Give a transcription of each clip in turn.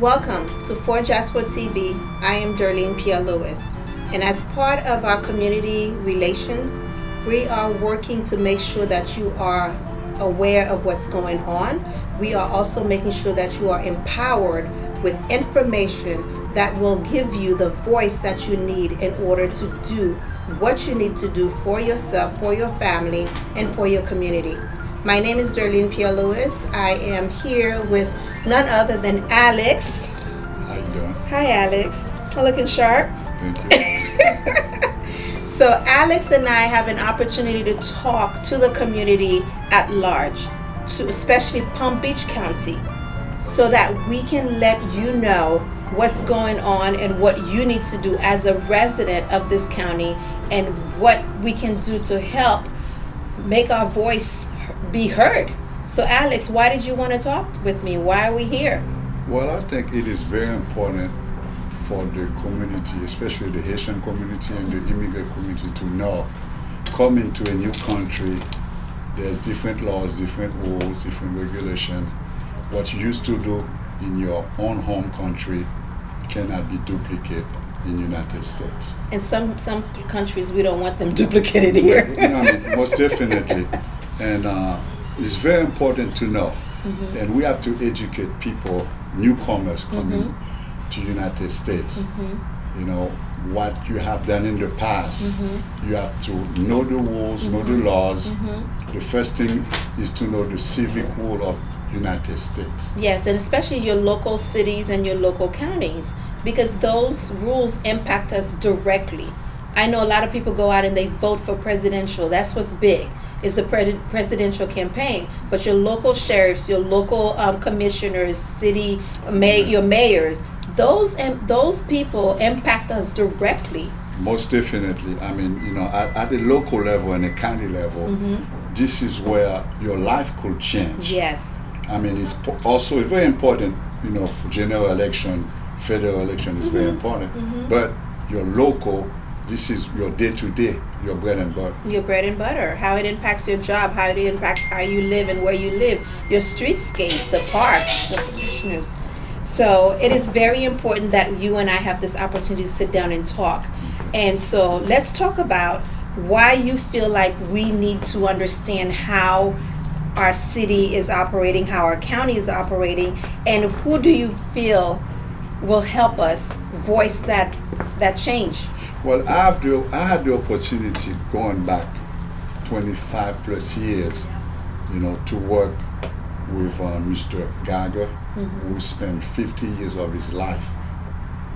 Welcome to 4DiaspoTv. I am DERLINE Pierre-LOUIS, and as part of our community relations, we are working to make sure that you are aware of what's going on. We are also making sure that you are empowered with information that will give you the voice that you need in order to do what you need to do for yourself, for your family, and for your community. My name is DERLINE Pierre-LOUIS. I am here with none other than Alex. How you doing? Hi, Alex. Looking sharp. Thank you. So Alex and I have an opportunity to talk to the community at large, to especially Palm Beach County, so that we can let you know what's going on and what you need to do as a resident of this county and what we can do to help make our voice be heard. So Alex, why did you want to talk with me? Why are we here? Well, I think it is very important for the community, especially the Haitian community and the immigrant community, to know coming to a new country, there's different laws, different rules, different regulations. What you used to do in your own home country cannot be duplicated in the United States. And some countries, we don't want them duplicated here. Most definitely. And it's very important to know. Mm-hmm. And we have to educate people, newcomers coming to United States. Mm-hmm. You know, what you have done in the past. Mm-hmm. You have to know the rules, know the laws. Mm-hmm. The first thing is to know the civic rule of United States. Yes, and especially your local cities and your local counties, because those rules impact us directly. I know a lot of people go out and they vote for presidential. That's what's big, is the presidential campaign. But your local sheriffs, your local commissioners, your mayors, those people impact us directly. Most definitely. I mean, you know, at the local level and the county level, this is where your life could change. Yes. I mean, it's also very important, you know, for general election, federal election is very important. But your local, this is your day-to-day, your bread and butter. Your bread and butter, how it impacts your job, how it impacts how you live and where you live, your streetscape, the parks, the commissioners. So it is very important that you and I have this opportunity to sit down and talk. And so let's talk about why you feel like we need to understand how our city is operating, how our county is operating, and who do you feel will help us voice that change? Well, I had the opportunity going back 25 plus years, you know, to work with Mr. Geiger, who spent 50 years of his life,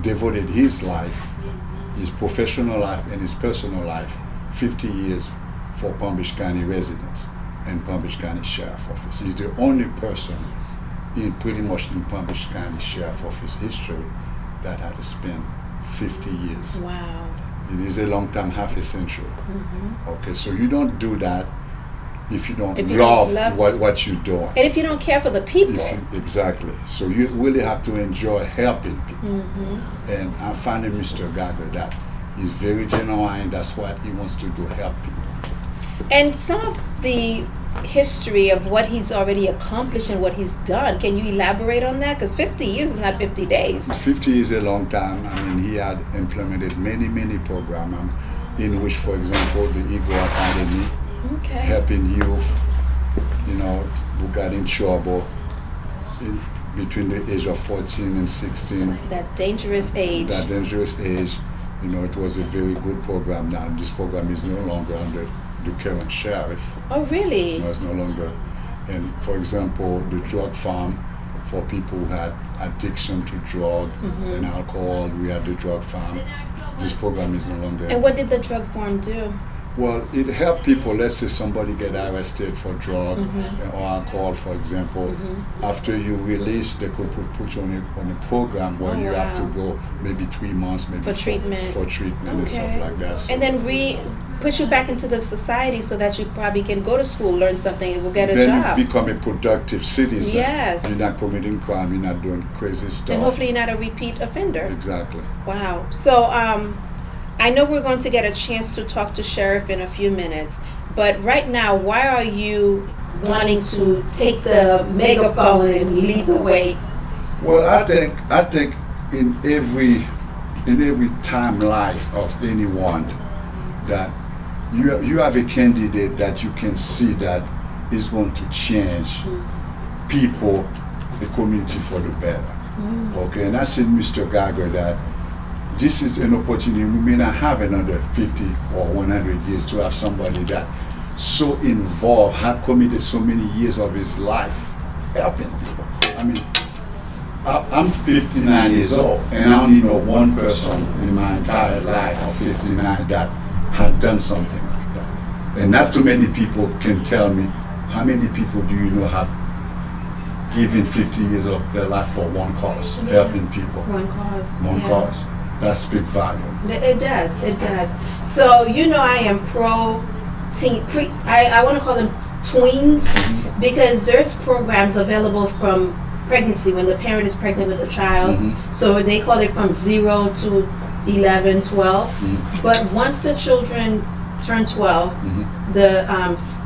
devoted his life, his professional life and his personal life, 50 years for Palm Beach County residents and Palm Beach County Sheriff Office. He's the only person in pretty much in Palm Beach County Sheriff Office history that had to spend 50 years. Wow. It is a long time, half a century. Okay, so you don't do that if you don't love what you do. And if you don't care for the people. Exactly. So you really have to enjoy helping people. And I find in Mr. Geiger that he's very genuine. That's what he wants to do, help people. And some of the history of what he's already accomplished and what he's done, can you elaborate on that? Because 50 years is not 50 days. 50 is a long time. I mean, he had implemented many programs in which, for example, the Eagle Academy, helping youth, you know, who got in trouble between the age of 14 and 16. That dangerous age. You know, it was a very good program. Now, this program is no longer under the current sheriff. Oh, really? No, it's no longer. And for example, the drug farm for people who had addiction to drug and alcohol, we had the drug farm. This program is no longer. And what did the drug farm do? Well, it helped people. Let's say somebody get arrested for drug or alcohol, for example. After you release, they could put you on a program where you have to go maybe 3 months, maybe for treatment and stuff like that. So and then put you back into the society so that you probably can go to school, learn something, and will get a then job. Then you become a productive citizen. Yes. You're not committing crime. You're not doing crazy stuff. And hopefully you're not a repeat offender. Exactly. Wow. So I know we're going to get a chance to talk to Sheriff in a few minutes, but right now, why are you wanting to take the megaphone and lead the way Well, I think in every time life of anyone that you have a candidate that you can see that is going to change people, the community for the better. Okay, and I said, Mr. Geiger, that this is an opportunity. We may not have another 50 or 100 years to have somebody that so involved, have committed so many years of his life helping people. I mean, I'm 59 years old, and I only know one person in my entire life of 59 that had done something like that. And not too many people can tell me, how many people do you know have given 50 years of their life for one cause, helping people? One cause. One cause. That speaks volume. It does. It does. So I am pro teen. I want to call them tweens because there's programs available from pregnancy when the parent is pregnant with a child. So they call it from 0 to 11, 12. But once the children turn 12, the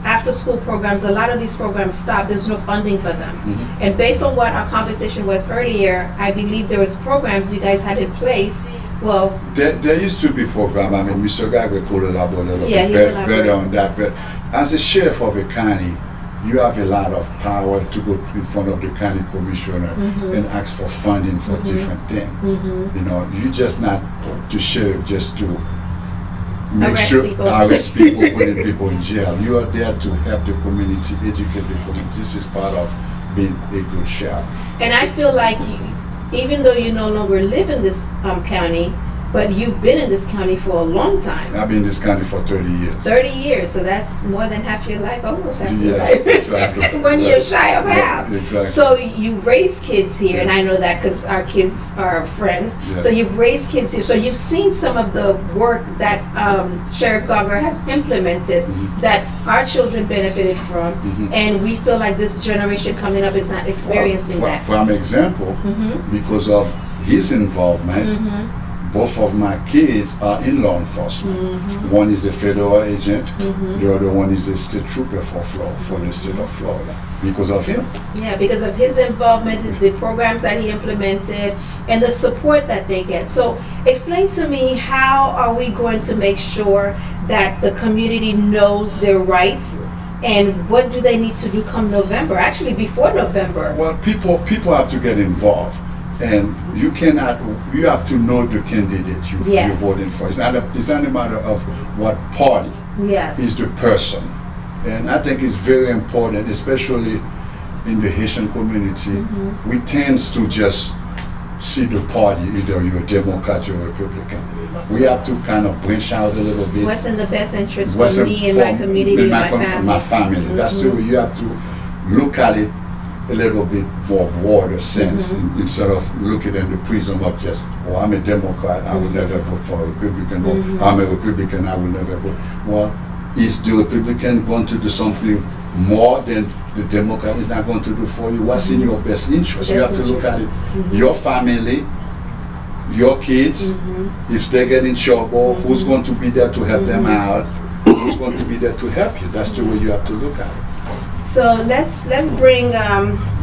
after school programs, a lot of these programs stop. There's no funding for them. And based on what our conversation was earlier, I believe there was programs you guys had in place. Well, there used to be program. I mean, Mr. Geiger could elaborate a little bit better on that. But as a sheriff of a county, you have a lot of power to go in front of the county commissioner and ask for funding for different things. You know, you just not the sheriff just to make sure arrest people, putting people in jail. You are there to help the community, educate the community. This is part of being a good sheriff. And I feel like even though you no longer live in this county, but you've been in this county for a long time. I've been in this county for 30 years. 30 years, so that's more than half your life, almost half your Yes, life. exactly. 1 year shy of half. Exactly. So you raise kids here, and I know that because our kids are friends. So you've raised kids here. So you've seen some of the work that Sheriff Geiger has implemented that our children benefited from, and we feel like this generation coming up is not experiencing that. For example, because of his involvement, both of my kids are in law enforcement. One is a federal agent, the other one is a state trooper for the state of Florida. Because of him. Yeah, because of his involvement, the programs that he implemented, and the support that they get. So explain to me, how are we going to make sure that the community knows their rights, and what do they need to do come November? Actually, before November. Well, people have to get involved. And you have to know the candidate you're voting for. It's not a matter of what party. Yes. It's the person. And I think it's very important, especially in the Haitian community. We tend to just see the party, either you're a Democrat or a Republican. We have to kind of branch out a little bit. What's in the best interest for me and my community and my family? That's the way you have to look at it a little bit more broader sense, instead of looking in the prism of just, oh, I'm a Democrat, I will never vote for a Republican, or I'm a Republican, I will never vote. Well, is the Republican going to do something more than the Democrat is not going to do for you? What's in your best interest? You have to look at it. Your family, your kids, if they get in trouble, who's going to be there to help them out? Who's going to be there to help you? That's the way you have to look at it. So let's bring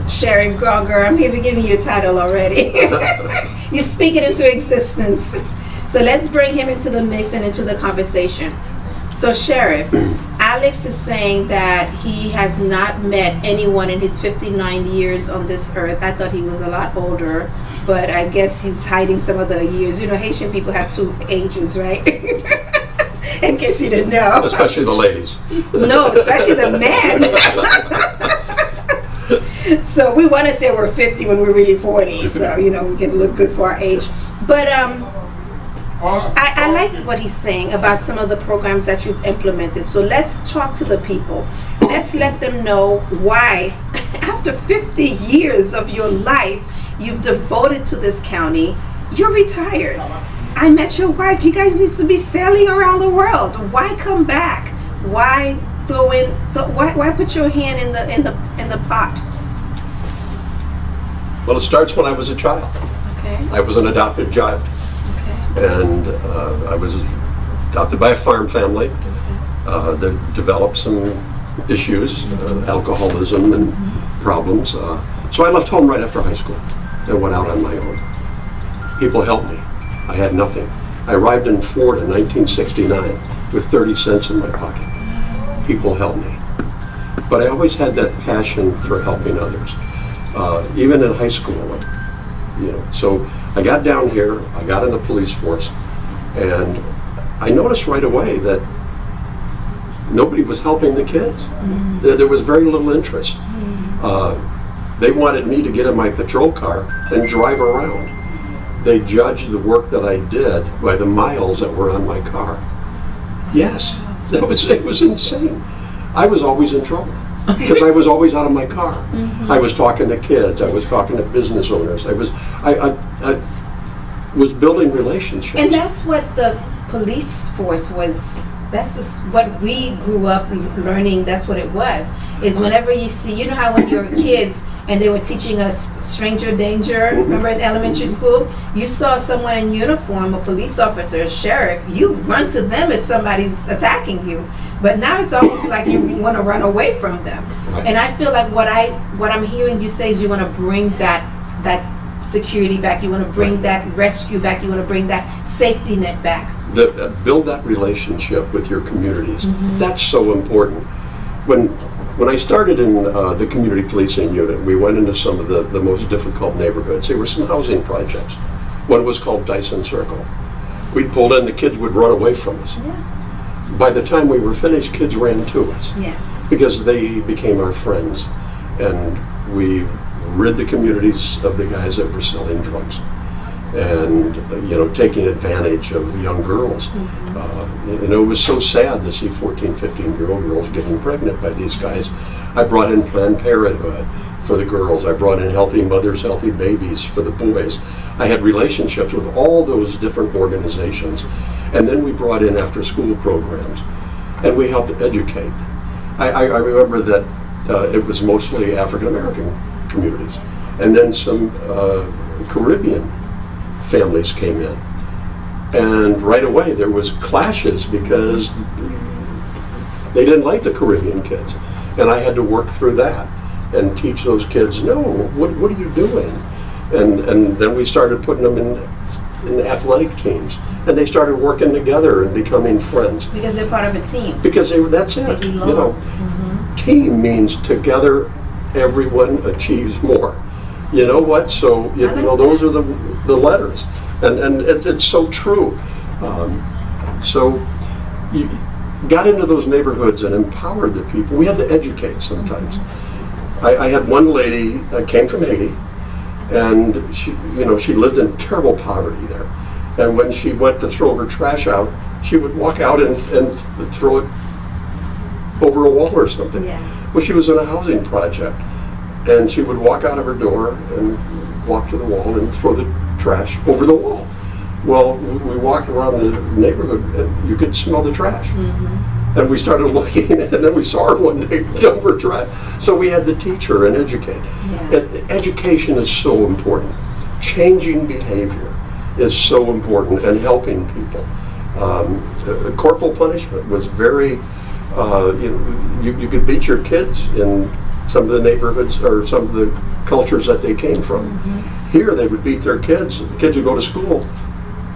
Sheriff Geiger. I'm even giving you a title already. You speak it into existence. So let's bring him into the mix and into the conversation. So Sheriff, Alex is saying that he has not met anyone in his 59 years on this earth. I thought he was a lot older, but I guess he's hiding some of the years. You know, Haitian people have 2 ages, right? In case you didn't know. Especially the ladies. No, especially the men. So we want to say we're 50 when we're really 40, so we can look good for our age. But I like what he's saying about some of the programs that you've implemented. So let's talk to the people. Let's let them know why, after 50 years of your life you've devoted to this county, you're retired. I met your wife. You guys need to be sailing around the world. Why come back? Why throw in? Why put your hand in the pot? Well, it starts when I was a child. Okay. I was an adopted child, and I was adopted by a farm family that developed some issues, alcoholism and problems. So I left home right after high school, and went out on my own. People helped me. I had nothing. I arrived in Florida in 1969 with 30 cents in my pocket. People helped me. But I always had that passion for helping others. Even in high school, so I got down here, I got in the police force, and I noticed right away that nobody was helping the kids. There was very little interest. They wanted me to get in my patrol car and drive around. They judged the work that I did by the miles that were on my car. Yes, it was insane. I was always in trouble because I was always out of my car. I was talking to kids. I was talking to business owners. I was building relationships. And that's what the police force was. That's just what we grew up learning. That's what it was. Is whenever you see, you know how when you're kids and they were teaching us stranger danger, remember in elementary school? You saw someone in uniform, a police officer, a sheriff, you run to them if somebody's attacking you. But now it's almost like you want to run away from them. Right. And I feel like what I'm hearing you say is you want to bring that security back, you want to bring that rescue back, you want to bring that safety net back. Build that relationship with your communities. That's so important. When I started in the community policing unit, we went into some of the most difficult neighborhoods. There were some housing projects. One was called Dyson Circle. We'd pull in, the kids would run away from us. Yeah. By the time we were finished, kids ran to us. Yes. Because they became our friends. And we rid the communities of the guys that were selling drugs and taking advantage of young girls. It was so sad to see 14, 15-year-old girls getting pregnant by these guys. I brought in Planned Parenthood for the girls. I brought in Healthy Mothers, Healthy Babies for the boys. I had relationships with all those different organizations. And then we brought in after-school programs, and we helped educate. I remember that it was mostly African-American communities. And then some Caribbean families came in. And right away there was clashes because they didn't like the Caribbean kids. And I had to work through that and teach those kids, no, what are you doing? And then we started putting them in athletic teams. And they started working together and becoming friends. Because they're part of a team. Because that's it. They belong. Team means together everyone achieves more. You know what? So those are the letters, and it's so true. So you got into those neighborhoods and empowered the people. We had to educate sometimes. I had one lady that came from Haiti, and she lived in terrible poverty there. And when she went to throw her trash out, she would walk out and throw it over a wall or something. Yeah. Well, she was in a housing project, and she would walk out of her door and walk to the wall and throw the trash over the wall. Well, we walked around the neighborhood, and you could smell the trash. And we started looking, and then we saw her one day dump her trash. So we had to teach her and educate. Yeah. Education is so important. Changing behavior is so important, and helping people. Corporal punishment was very, you could beat your kids in some of the neighborhoods or some of the cultures that they came from. Here they would beat their kids. The kids would go to school,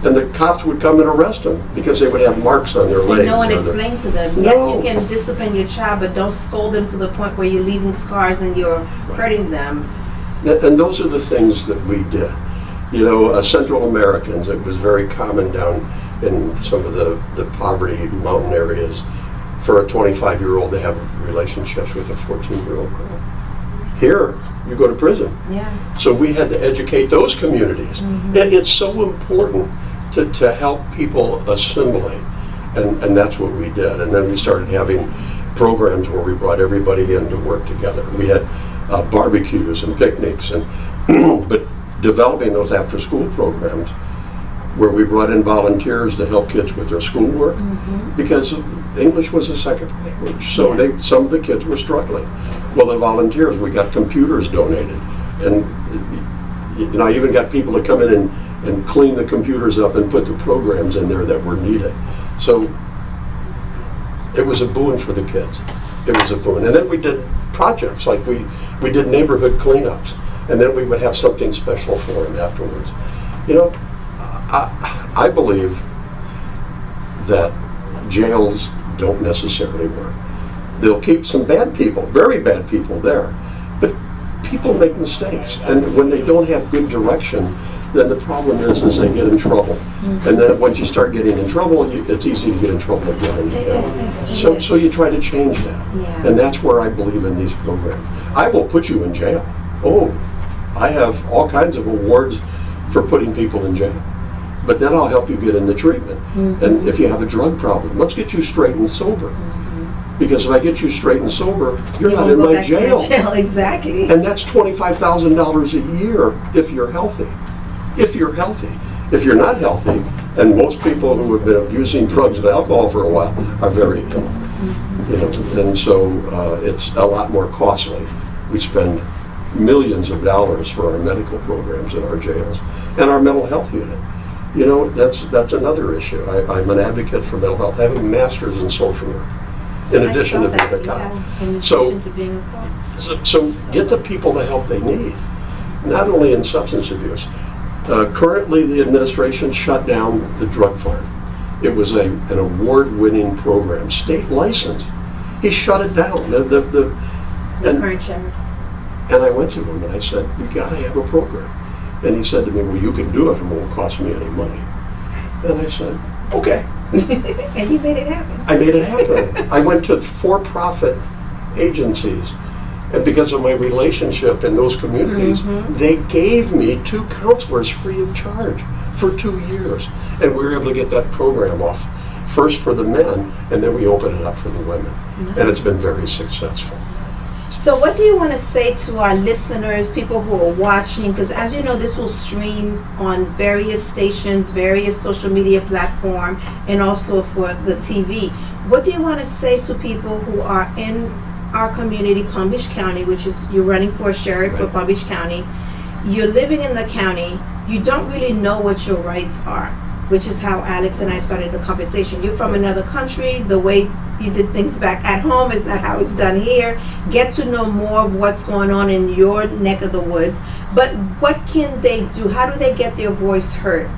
and the cops would come and arrest them because they would have marks on their legs. And no one explained to them. No. Yes, you can discipline your child, but don't scold them to the point where you're leaving scars and you're hurting them. And those are the things that we did. Central Americans, it was very common down in some of the poverty mountain areas for a 25-year-old to have relationships with a 14-year-old girl. Here, you go to prison. Yeah. So we had to educate those communities. It's so important to help people assimilate, and that's what we did. And then we started having programs where we brought everybody in to work together. We had barbecues and picnics, but developing those after-school programs where we brought in volunteers to help kids with their schoolwork because English was a second language. So some of the kids were struggling. Well, the volunteers, we got computers donated, and I even got people to come in and clean the computers up and put the programs in there that were needed. So it was a boon for the kids. It was a boon. And then we did projects, like we did neighborhood cleanups. and then we would have something special for him afterwards. You know, I believe that jails don't necessarily work. They'll keep some bad people, very bad people there, but people make mistakes, and when they don't have good direction, then the problem is they get in trouble. And then once you start getting in trouble, it's easy to get in trouble again and again. So you try to change that. Yeah. And that's where I believe in these programs. I will put you in jail. Oh, I have all kinds of awards for putting people in jail. But then I'll help you get into treatment. And if you have a drug problem, let's get you straight and sober. Because if I get you straight and sober, you're not in my jail. Exactly. And that's $25,000 a year if you're healthy. If you're healthy. If you're not healthy, and most people who have been abusing drugs and alcohol for a while are very ill. You know, and so it's a lot more costly. We spend millions of dollars for our medical programs in our jails and our mental health unit. You know, that's another issue. I'm an advocate for mental health, having a master's in social work, in addition to being a cop. Yeah, in addition to being a cop. So get the people the help they need, not only in substance abuse. Currently, the administration shut down the drug farm. It was an award-winning program, state licensed. He shut it down. The current sheriff. And I went to him and I said, we got to have a program. And he said to me, well, you can do it. It won't cost me any money. And I said, okay. And you made it happen. I made it happen. I went to for-profit agencies. And because of my relationship in those communities, they gave me 2 counselors free of charge for 2 years. And we were able to get that program off, first for the men, and then we opened it up for the women. And it's been very successful. So what do you want to say to our listeners, people who are watching? Because as you know, this will stream on various stations, various social media platforms, and also for the TV. What do you want to say to people who are in our community, Palm Beach County, which is, you're running for sheriff for Palm Beach County, you're living in the county, you don't really know what your rights are, which is how Alex and I started the conversation. You're from another country, the way you did things back at home is not how it's done here. Get to know more of what's going on in your neck of the woods. But what can they do? How do they get their voice heard?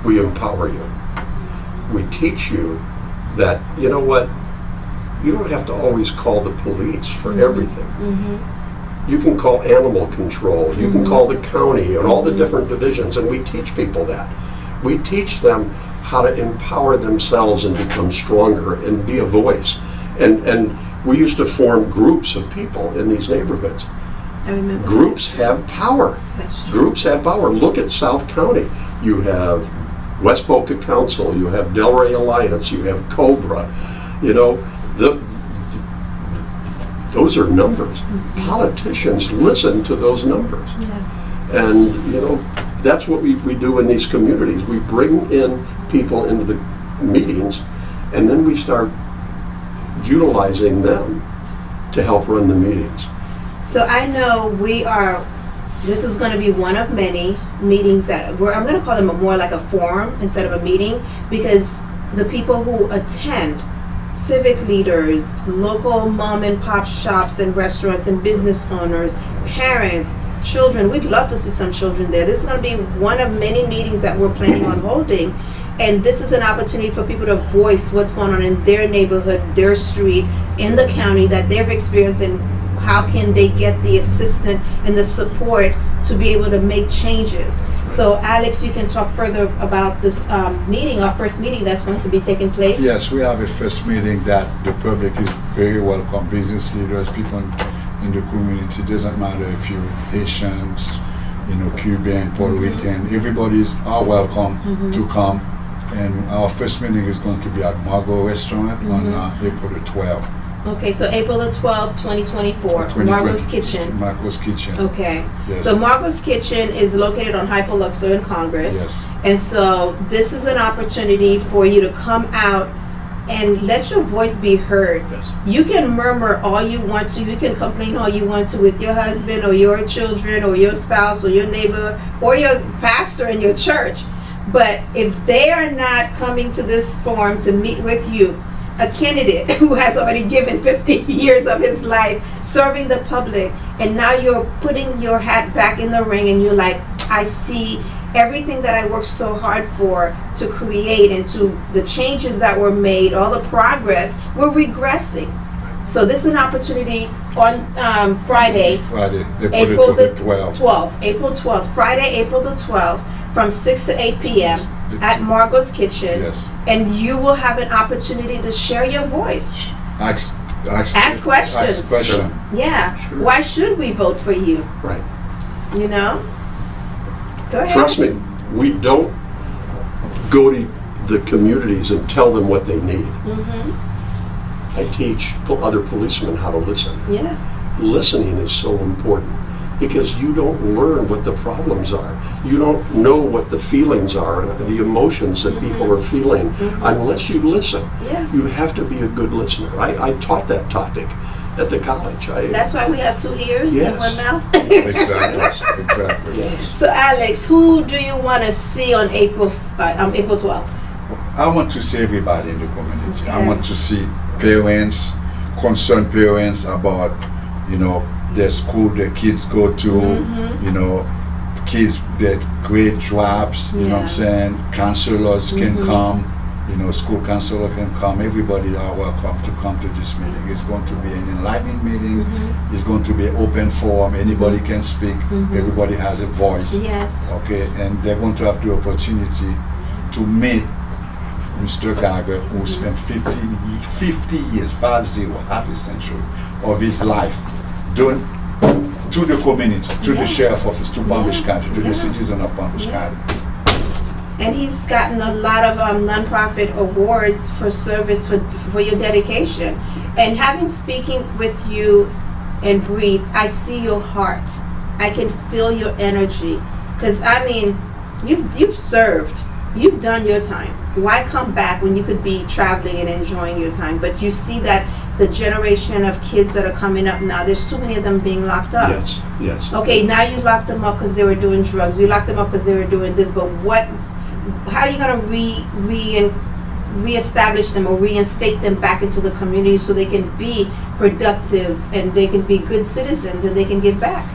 We empower you. We teach you that, you know what, you don't have to always call the police for everything. You can call animal control, you can call the county and all the different divisions, and we teach people that. We teach them how to empower themselves and become stronger and be a voice. And we used to form groups of people in these neighborhoods. I remember. Groups have power. That's true. Groups have power. Look at South County. You have West Boca Council, you have Delray Alliance, you have Cobra. You know, those are numbers. Politicians listen to those numbers. And, you know, that's what we do in these communities. We bring in people into the meetings, and then we start utilizing them to help run the meetings. So I know this is going to be one of many meetings that I'm going to call them more like a forum instead of a meeting, because the people who attend, civic leaders, local mom and pop shops and restaurants and business owners, parents, children, we'd love to see some children there. This is going to be one of many meetings that we're planning on holding, and this is an opportunity for people to voice what's going on in their neighborhood, their street, in the county that they've experienced, and how can they get the assistance and the support to be able to make changes. So Alex, you can talk further about this meeting, our first meeting that's going to be taking place. Yes, we have a first meeting that the public is very welcome. Business leaders, people in the community, doesn't matter if you're Haitians, you know, Cuban, Puerto Rican, everybody's are welcome to come. And our first meeting is going to be at Margot Restaurant on April the 12th. Okay, so April the 12th, 2024, Margot's Kitchen. Margot's Kitchen. Okay. Yes. So Margot's Kitchen is located on Hyperluxor in Congress. Yes. And so this is an opportunity for you to come out and let your voice be heard. Yes. You can murmur all you want to. You can complain all you want to with your husband or your children or your spouse or your neighbor or your pastor in your church. But if they are not coming to this forum to meet with you, a candidate who has already given 50 years of his life serving the public, and now you're putting your hat back in the ring and you're like, I see everything that I worked so hard for to create, and to the changes that were made, all the progress, we're regressing. So this is an opportunity on Friday, They put April it to the the 12th. 12th, April 12th, Friday, April the 12th, from 6 to 8 p.m. at Margot's Kitchen. Yes. And you will have an opportunity to share your voice. Ask questions. Ask question. Yeah. Sure. Why should we vote for you? Right. You know? Go ahead. Trust me, we don't go to the communities and tell them what they need. I teach other policemen how to listen. Yeah. Listening is so important because you don't learn what the problems are. You don't know what the feelings are and the emotions that people are feeling unless you listen. Yeah. You have to be a good listener. I taught that topic at the college. That's why we have two ears and one mouth. Exactly. Yes. So Alex, who do you want to see on April 12th? I want to see everybody in the community. Okay. I want to see parents, concerned parents about, the school their kids go to, kids that create jobs, you know what I'm saying? Counselors can come, school counselor can come. Everybody are welcome to come to this meeting. It's going to be an enlightening meeting. It's going to be an open forum. Anybody can speak. Everybody has a voice. Yes. Okay, and they're going to have the opportunity to meet Mr. Geiger, who spent 50 years, half a century of his life doing to the community, to the sheriff office, to Palm Beach County, to the citizen of Palm Beach County. And he's gotten a lot of nonprofit awards for service for your dedication. And having speaking with you in brief, I see your heart. I can feel your energy. Because you've served. You've done your time. Why come back when you could be traveling and enjoying your time? But you see that the generation of kids that are coming up now, there's too many of them being locked up. Yes. Okay, now you locked them up because they were doing drugs. You locked them up because they were doing this. But how are you going to reestablish them or reinstate them back into the community so they can be productive and they can be good citizens and they can give back?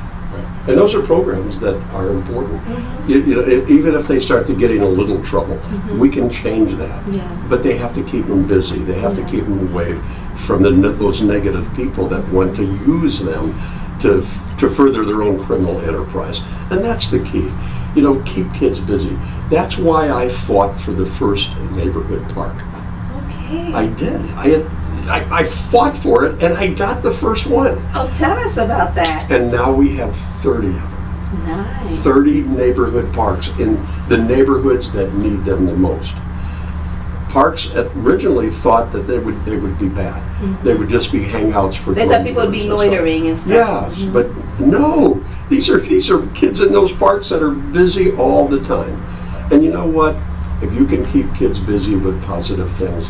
And those are programs that are important. Even if they start to getting a little trouble, we can change that. Yeah. But they have to keep them busy. They have to keep them away from those negative people that want to use them to further their own criminal enterprise. And that's the key. Keep kids busy. That's why I fought for the first neighborhood park. Okay. I did. I fought for it, and I got the first one. Oh, tell us about that. And now we have 30 of them. Nice. 30 neighborhood parks in the neighborhoods that need them the most. Parks originally thought that they would be bad. They would just be hangouts for. They thought people would be loitering and stuff. Yes, but no. These are kids in those parks that are busy all the time. And you know what? If you can keep kids busy with positive things,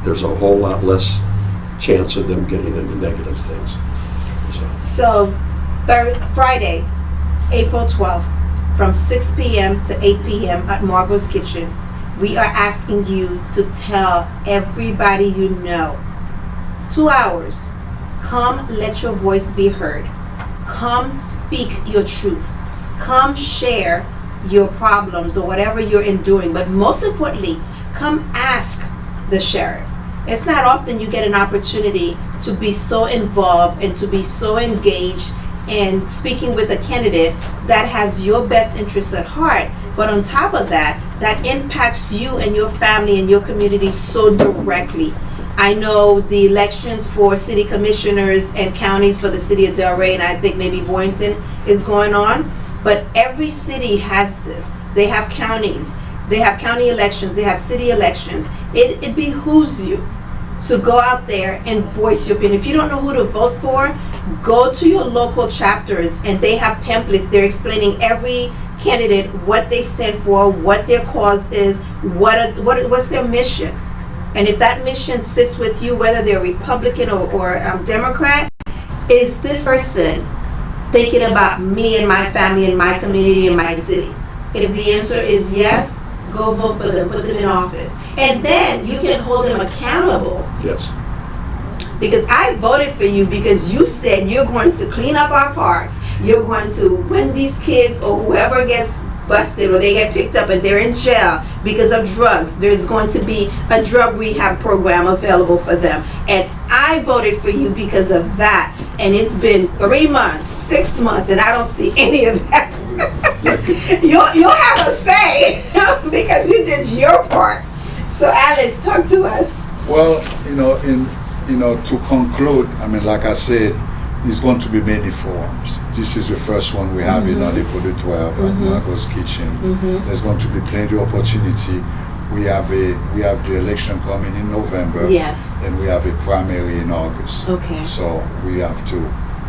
there's a whole lot less chance of them getting into negative things. So Friday, April 12th, from 6 p.m. to 8 p.m. at Margot's Kitchen, we are asking you to tell everybody you know. 2 hours. Come let your voice be heard. Come speak your truth. Come share your problems or whatever you're enduring. But most importantly, come ask the sheriff. It's not often you get an opportunity to be so involved and to be so engaged in speaking with a candidate that has your best interests at heart. But on top of that, that impacts you and your family and your community so directly. I know the elections for city commissioners and counties for the city of Delray, and I think maybe Boynton is going on. But every city has this. They have counties. They have county elections. They have city elections. It behooves you to go out there and voice your opinion. If you don't know who to vote for, go to your local chapters, and they have pamphlets. They're explaining every candidate, what they stand for, what their cause is, what's their mission. And if that mission sits with you, whether they're Republican or Democrat, is this person thinking about me and my family and my community and my city? If the answer is yes, go vote for them, put them in office. And then you can hold them accountable. Yes. Because I voted for you because you said you're going to clean up our parks. You're going to, when these kids or whoever gets busted or they get picked up and they're in jail because of drugs, there's going to be a drug rehab program available for them. And I voted for you because of that. And it's been 3 months, 6 months, and I don't see any of that. You'll have a say because you did your part. So Alex, talk to us. Well, to conclude, I mean, like I said, it's going to be many forums. This is the first one we have in Alipo 12 at Margot's Kitchen. There's going to be plenty of opportunity. We have the election coming in November. Yes. And we have a primary in August. Okay. So we have to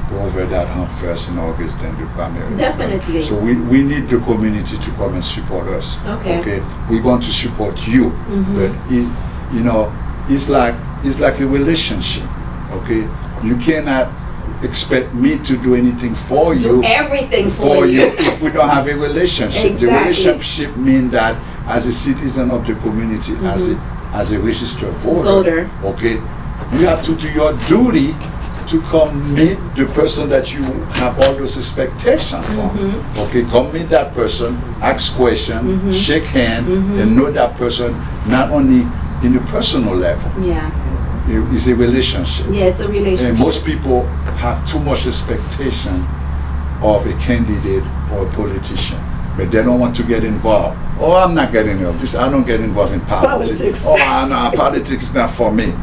go over that hump first in August, then the primary. Definitely. So we need the community to come and support us. Okay. We're going to support you, but it's like a relationship. Okay, you cannot expect me to do anything for you. Do everything for you if we don't have a relationship. Exactly. The relationship means that as a citizen of the community, as a registered voter, okay, you have to do your duty to come meet the person that you have all those expectations from. Okay, come meet that person, ask questions, shake hand, and know that person not only in the personal level. Yeah. It's a relationship. Yeah, it's a relationship. And most people have too much expectation of a candidate or a politician, but they don't want to get involved. Oh, I'm not getting involved. I don't get involved in politics. Oh, no, politics is not for me.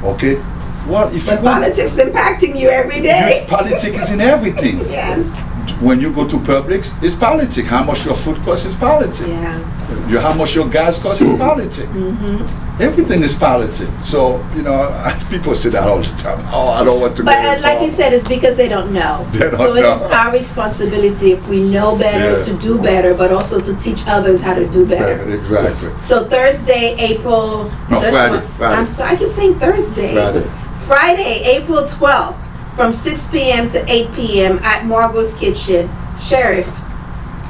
Okay? What if but politics impacting you every day? Politics is in everything. Yes. When you go to Publix, it's politics. How much your food costs is politics. Yeah. How much your gas costs is politics. Everything is politics. So, people say that all the time. Oh, I don't want to get involved. But like you said, it's because they don't know. They don't so know. It is our responsibility, if we know better, to do better, but also to teach others how to do better. Yeah, exactly. So Thursday, Friday. I'm sorry, I keep saying Thursday. Friday, April 12th, from 6 p.m. to 8 p.m. at Margot's Kitchen. Sheriff,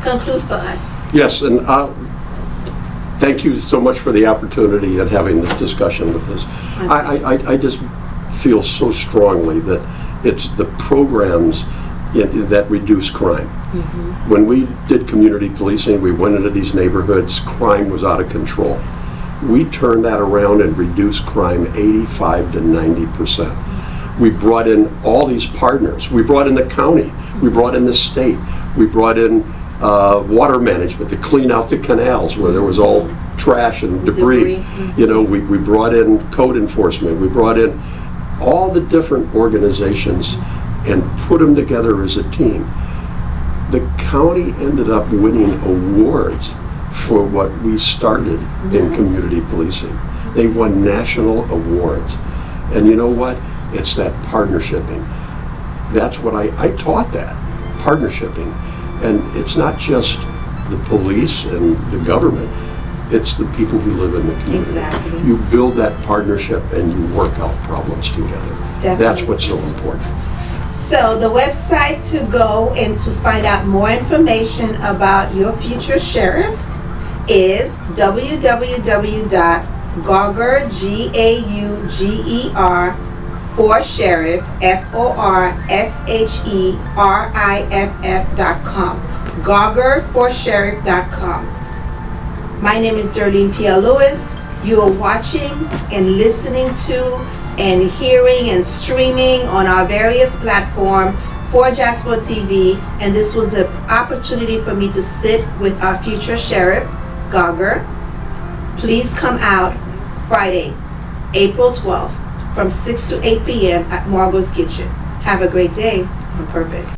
conclude for us. Yes, and thank you so much for the opportunity and having this discussion with us. I just feel so strongly that it's the programs that reduce crime. When we did community policing, we went into these neighborhoods, crime was out of control. We turned that around and reduced crime 85 to 90%. We brought in all these partners. We brought in the county. We brought in the state. We brought in water management to clean out the canals where there was all trash and debris. We brought in code enforcement. We brought in all the different organizations and put them together as a team. The county ended up winning awards for what we started in community policing. They won national awards. And you know what? It's that partnershiping. That's what I taught that, partnershiping. And it's not just the police and the government, it's the people who live in the community. Exactly. You build that partnership and you work out problems together. Definitely. That's what's so important. So the website to go and to find out more information about your future sheriff is www.gauger, G-A-U-G-E-R, for sheriff, FORSHERIFF.com. GaugerForSheriff.com. My name is DERLINE Pierre-LOUIS. You are watching and listening to and hearing and streaming on our various platforms 4DiaspoTv, and this was the opportunity for me to sit with our future sheriff, Gauger. Please come out Friday, April 12th, from 6 to 8 p.m. at Margot's Kitchen. Have a great day on purpose.